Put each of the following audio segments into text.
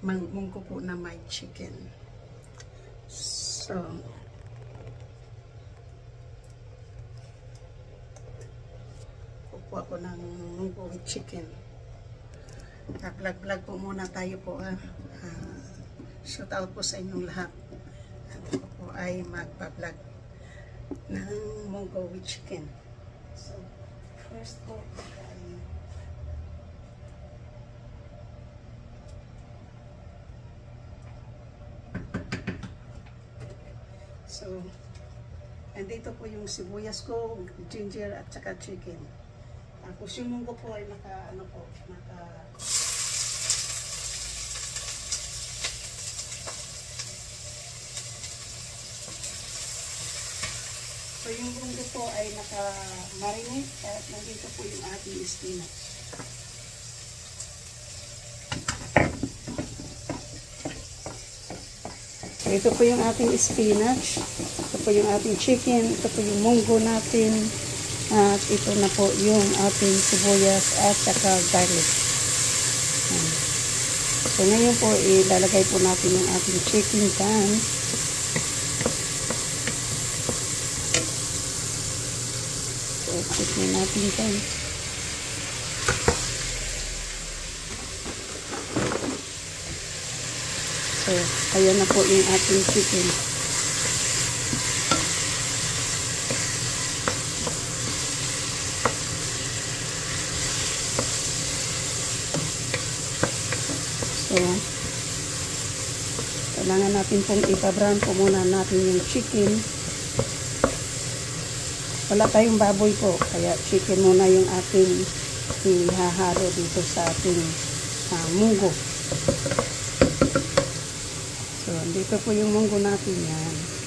munggo po na may chicken. So, kukuha ko ng munggo with chicken. Vlog po muna tayo po. Shout out po sa inyong lahat. Ako po ay magpa-vlog ng munggo with chicken. So, first po ay so, andito po yung sibuyas ko, ginger at saka chicken. Tapos yung munggo po ay so yung munggo po ay naka-marinate at nandito po yung ating spinach. So ito po yung ating spinach, ito po yung ating chicken, ito po yung munggo natin, at ito na po yung ating sibuyas at saka garlic. So ngayon po ilalagay po natin yung ating chicken pan. So chicken natin pan. So ayan na po yung ating chicken. So, kailangan natin pong ipa-brown po muna natin yung chicken. Wala tayong baboy po, kaya chicken muna yung ating ihahalo dito sa ating munggo. So, dito po yung munggo natin yan.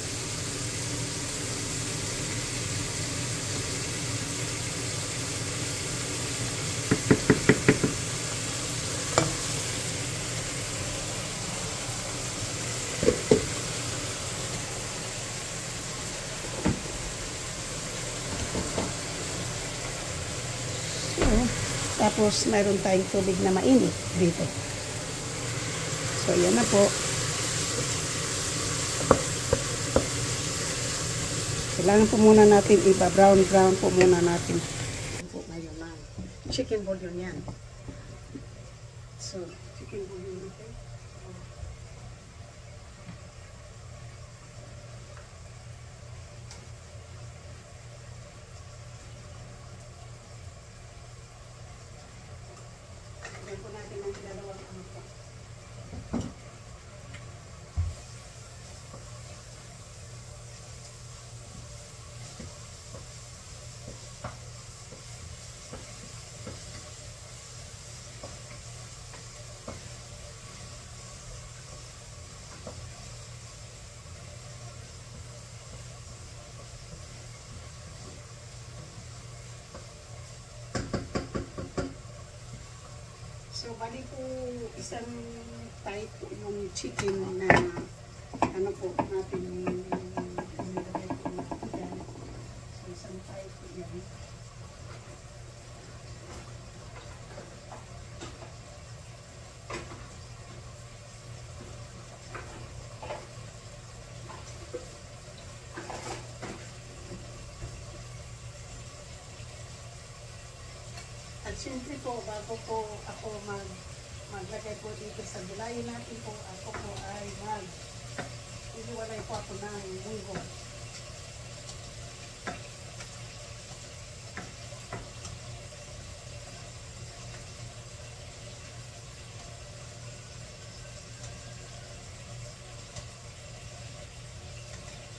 Tapos, mayroon tayong tubig na mainit dito. So, yan na po. Kailangan po muna natin iba-brown po muna natin. Po ngayon na. Chicken bouillon yan. So, chicken bouillon natin. Lagyan po natin ang dalawang po. So, bali po isang type po yung chicken na ano po natin nilagay po natin yan. So, isang type po yan. At siyempre po, bago po ako maglagay po dito sa gulayin natin po, ako po ay ihiwalay po ako ng munggo.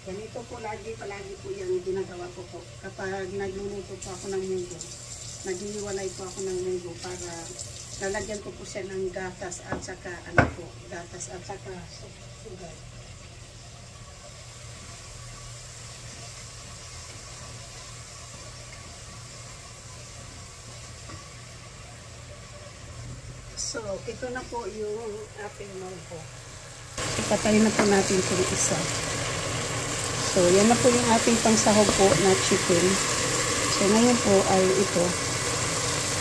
Ganito po palagi po yung ginagawa ko po. Kapag nagluluto po ako ng munggo, naghihiwalay po ako ng munggo para lalagyan ko po siya ng gatas at saka gatas at saka sugar. So, ito na po yung ating munggo. Ipatayin na po natin itong isa. So, yan na po yung ating pangsahog po na chicken. So, ngayon po ay ito.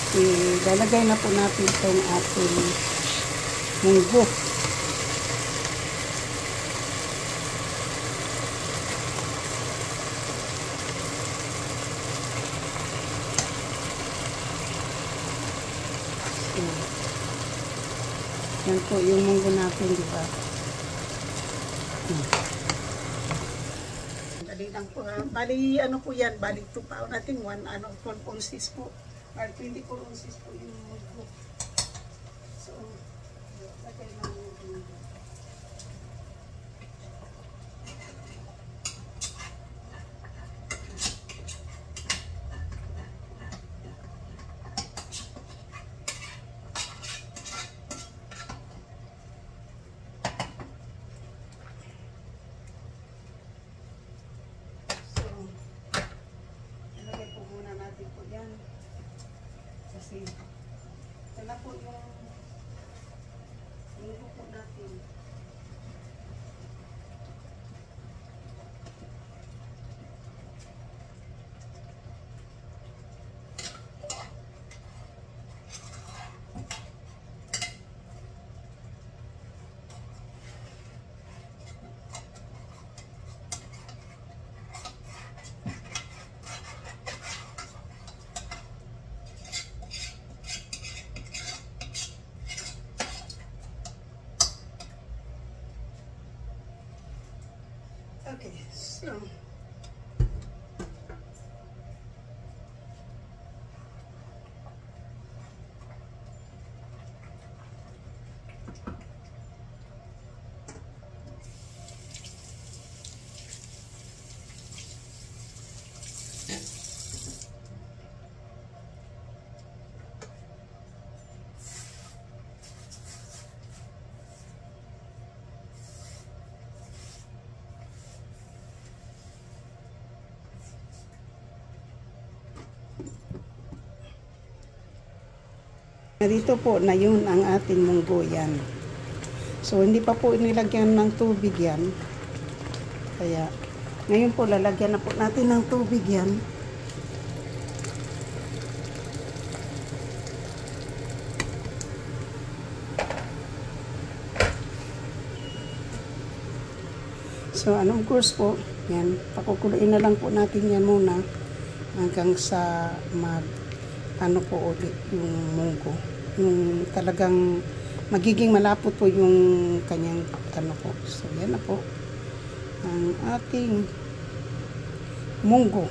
Ilalagay na po natin itong ating munggo. Yan po yung munggo natin, di ba? Dali lang po ha. Bali, ano po yan? Bali, 2 pound natin. 12 ounces po. Or 24 ounces po yung munggo. So, lagay lang yung munggo. Kasi ito na po yung munggo po natin. Okay, so narito po na yun ang ating munggo yan. So, hindi pa po inilagyan ng tubig yan. Kaya, ngayon po lalagyan na po natin ng tubig yan. So, of course po, yan, pakukuluin na lang po natin yan muna hanggang sa ano po ulit yung munggo. Yung talagang magiging malapot po yung kanyang ano po. So, yan na po ang ating munggo.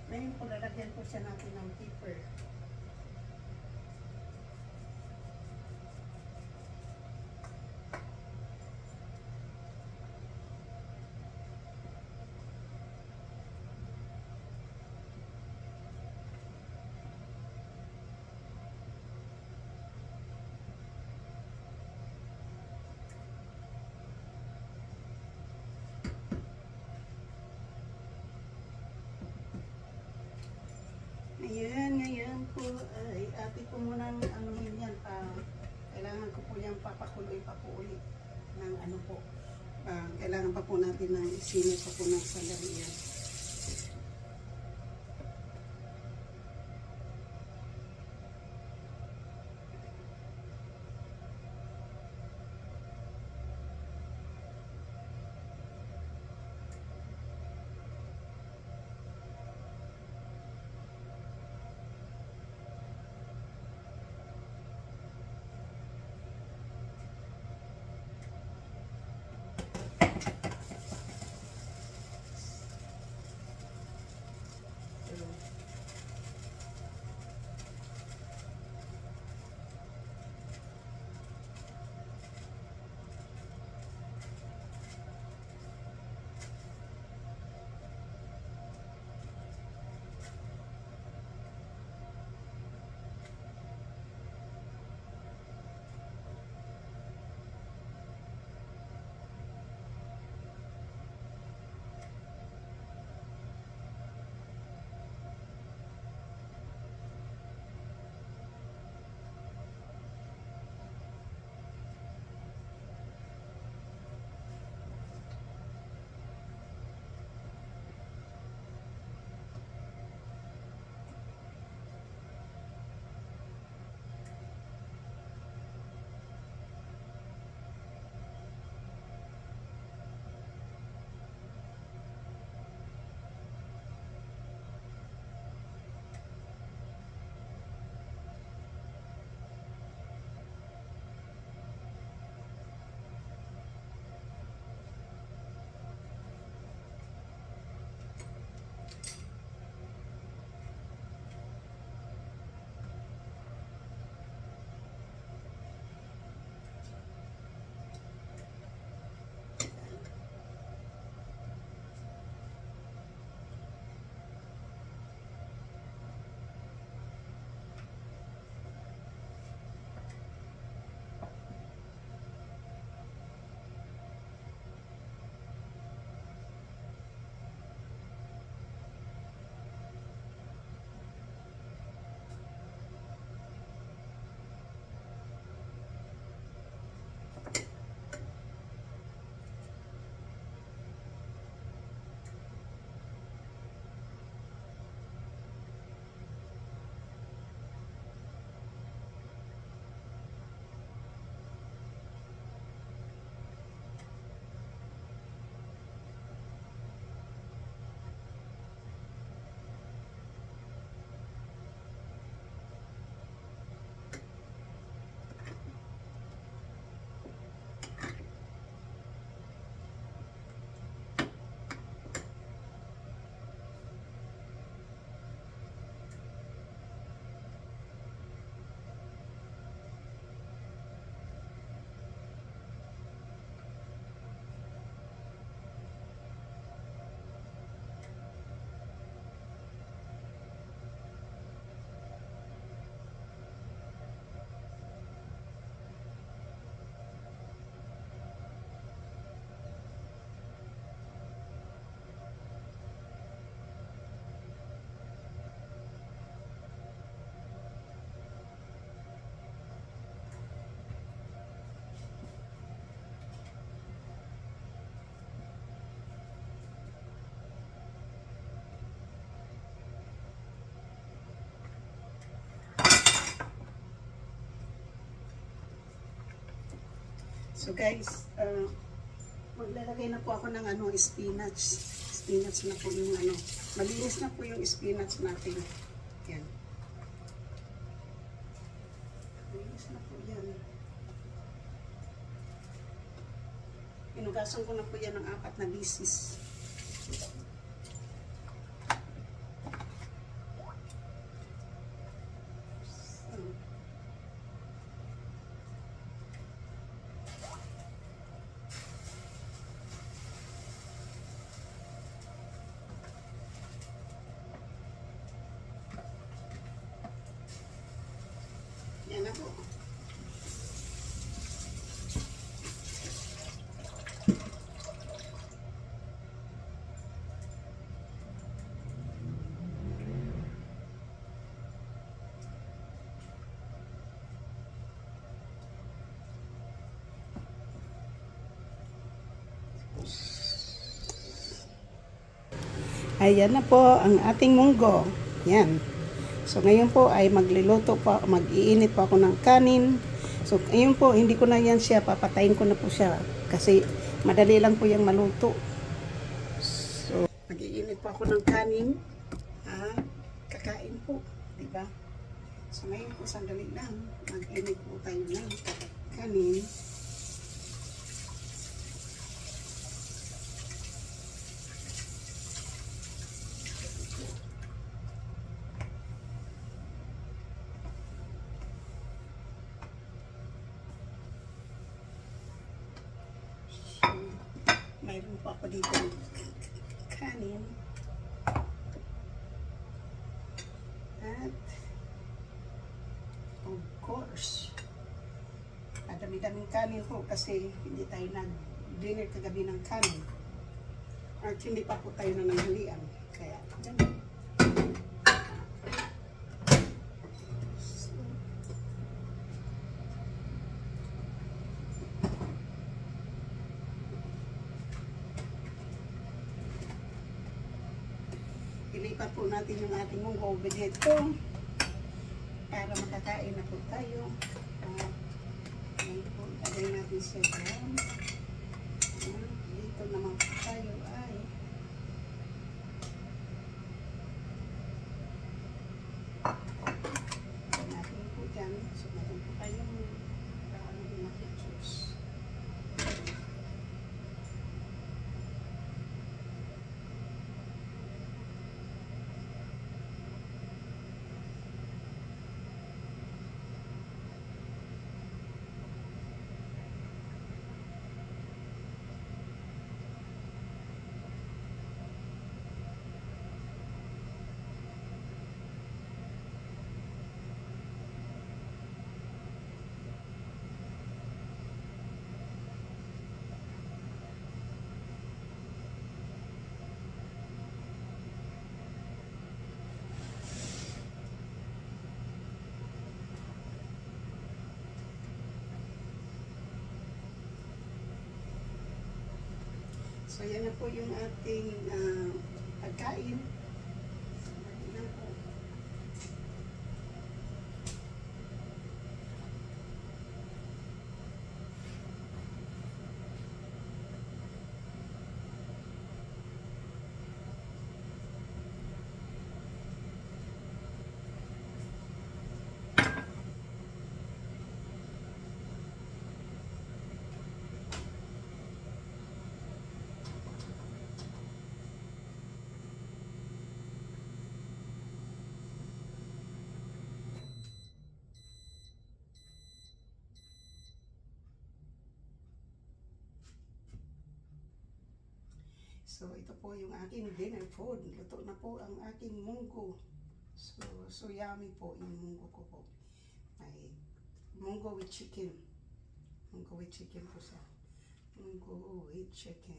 Ngayon po, lalagyan po siya natin ng pepper. Ngayon po ay ati ko munang ano yan pa. Kailangan ko po yung papakuloy pa po ulit ng ano po. Kailangan pa po natin ng isinit pa po ng salari yan. So guys, maglalagay na po ako ng ano, spinach. Spinach na po yung ano. Malinis na po yung spinach natin. Yan. Malinis na po yan. Pinugasan ko na po yan ng 4 na bisis. Yan na po. Ayan na po ang ating munggo. Yan. So ngayon po ay magluluto po, mag-iinit po ako ng kanin. So ngayon po, hindi ko na yan siya, papatayin ko na po siya. Kasi madali lang po yung maluto. So mag-iinit po ako ng kanin. Kakain po. Diba? So ngayon po, sandali lang. Mag-init po tayo ng kanin. Mayroon po ako dito ng kanin. At, of course, madami-daming kanin po kasi hindi tayo nag-dinner kagabi ng kanin. At hindi pa po tayo na nanghalian. Kaya, ganun. Ilipat po natin yung ating munggo dito para makakain na po tayo. Ngayon po, lagay natin siya dyan. Dito naman po tayo ay lagay natin po dyan. So, meron po tayong juice. So, yan na po yung ating pagkain. Yan po. So, ito po yung aking dinner food. Luto na po ang aking munggo. So yummy po yung munggo ko po. May munggo with chicken. Munggo with chicken po siya. Munggo with chicken.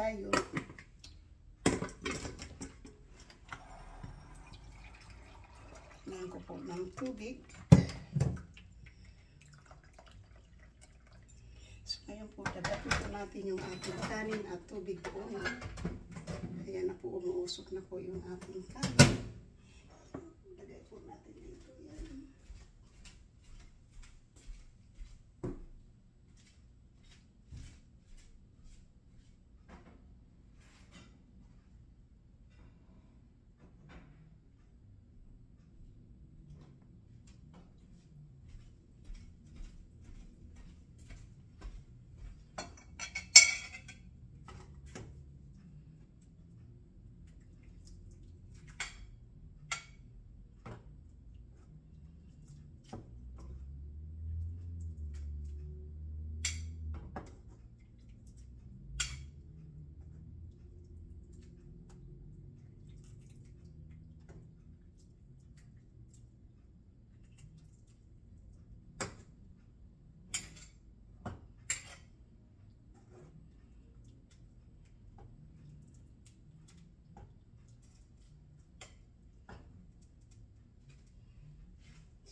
tayo. Kailangan ko po ng tubig. So, ngayon po, dadapin po natin yung ating kanin at tubig po. Ayan na po, umuusok na po yung ating kanin. Lagay po natin dito. Yan.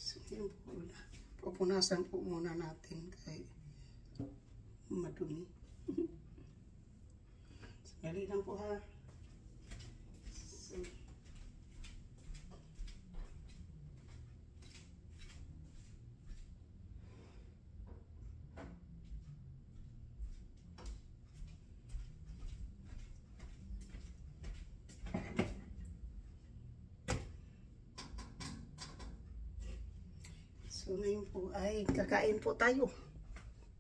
So, yun po. Pupunasan po muna natin kay madumi. Dali lang po ha. So, ngayon po ay kakain po tayo.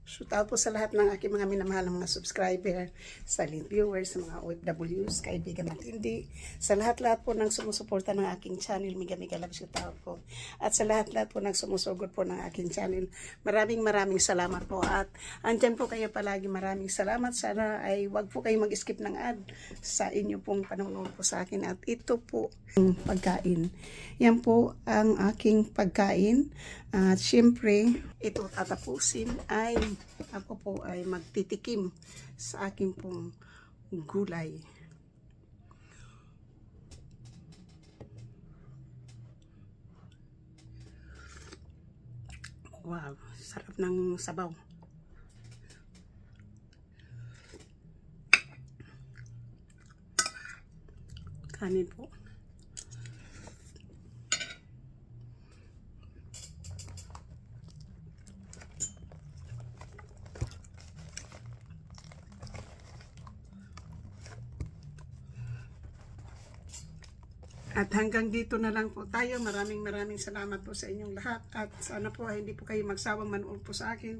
Shout out po sa lahat ng aking mga minamahal ng mga subscriber, silent viewers, sa mga OFWs, kaibigan at hindi. Sa lahat-lahat po ng sumusuporta ng aking channel, mega love shout out po. At sa lahat-lahat po ng sumusugod po ng aking channel, maraming salamat po. At andyan po kayo palagi, maraming salamat. Sana ay wag po kayo mag-skip ng ad sa inyo pong panonood po sa akin. At ito po ang pagkain. Yan po ang aking pagkain. At syempre, ito tatapusin ay ako po ay magtitikim sa aking pong gulay. Wow, sarap ng sabaw. Kanin po. At hanggang dito na lang po tayo. Maraming salamat po sa inyong lahat. At sana po hindi po kayo magsawang manood po sa akin.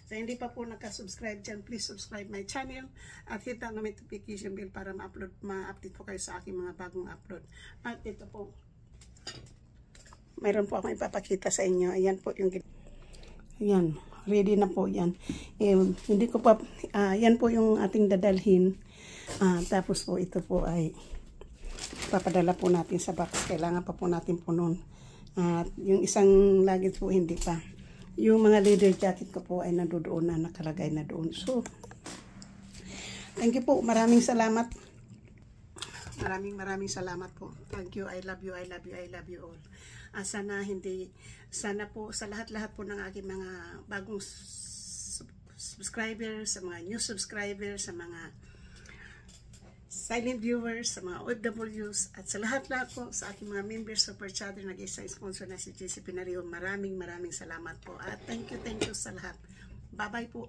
Sa hindi pa po nakasubscribe dyan, please subscribe my channel. At hit ang notification bell para ma-update po kayo sa aking mga bagong upload. At ito po, mayroon po akong ipapakita sa inyo. Ayan po yung... Ayan, ready na po yan. Hindi ko pa... yan po yung ating dadalhin. Tapos po ito po ay... papadala po natin sa box. Kailangan pa po natin po nun. At yung isang luggage po hindi pa. Yung mga leather jacket ko po ay nandoon na, nakalagay na doon. So, thank you po. Maraming salamat. Maraming salamat po. Thank you. I love you. I love you. I love you all. Sana po sa lahat-lahat po ng aking mga bagong subscribers, sa mga new subscribers, sa mga silent viewers, sa mga OFWs, at sa lahat-lahat po sa aking mga members, super chatter, nag-isa sponsor na si JC Pinario. Maraming salamat po. At thank you sa lahat. Bye-bye po.